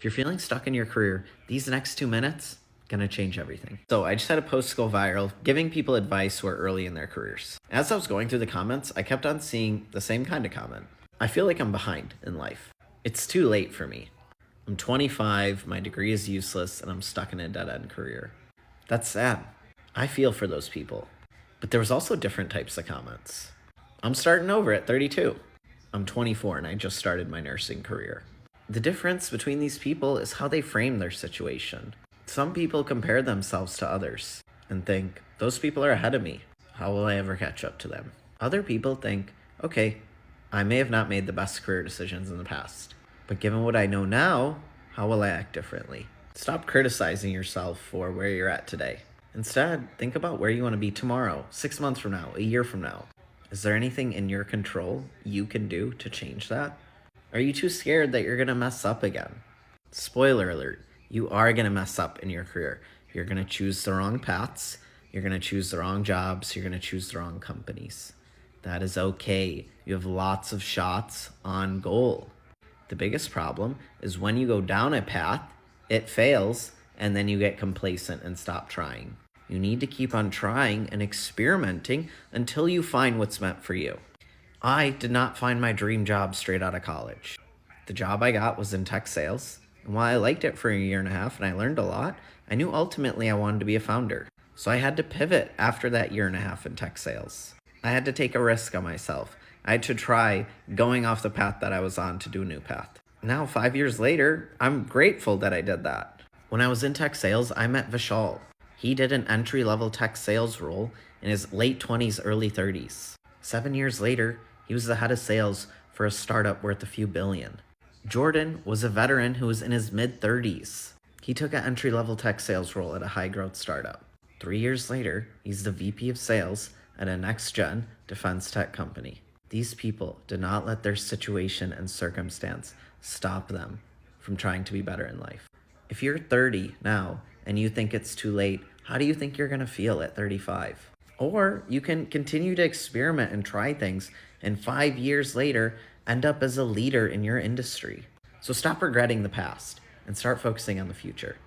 If you're feeling stuck in your career, these next 2 minutes gonna change everything. So I just had a post go viral giving people advice who are early in their careers. As I was going through the comments, I kept on seeing the same kind of comment. I feel like I'm behind in life. It's too late for me. I'm 25, my degree is useless, and I'm stuck in a dead-end career. That's sad. I feel for those people. But there was also different types of comments. I'm starting over at 32. I'm 24 and I just started my nursing career. The difference between these people is how they frame their situation. Some people compare themselves to others and think, those people are ahead of me. How will I ever catch up to them? Other people think, okay, I may have not made the best career decisions in the past, but given what I know now, how will I act differently? Stop criticizing yourself for where you're at today. Instead, think about where you want to be tomorrow, 6 months from now, a year from now. Is there anything in your control you can do to change that? Are you too scared that you're going to mess up again? Spoiler alert, you are going to mess up in your career. You're going to choose the wrong paths. You're going to choose the wrong jobs. You're going to choose the wrong companies. That is okay. You have lots of shots on goal. The biggest problem is when you go down a path, it fails, and then you get complacent and stop trying. You need to keep on trying and experimenting until you find what's meant for you. I did not find my dream job straight out of college. The job I got was in tech sales, and while I liked it for a year and a half and I learned a lot, I knew ultimately I wanted to be a founder. So I had to pivot after that year and a half in tech sales. I had to take a risk on myself. I had to try going off the path that I was on to do a new path. Now, 5 years later, I'm grateful that I did that. When I was in tech sales, I met Vishal. He did an entry-level tech sales role in his late 20s, early 30s. 7 years later, he was the head of sales for a startup worth a few billion. Jordan was a veteran who was in his mid-30s. He took an entry-level tech sales role at a high-growth startup. 3 years later, he's the VP of sales at a next-gen defense tech company. These people did not let their situation and circumstance stop them from trying to be better in life. If you're 30 now and you think it's too late, how do you think you're going to feel at 35? Or you can continue to experiment and try things, and 5 years later, end up as a leader in your industry. So stop regretting the past and start focusing on the future.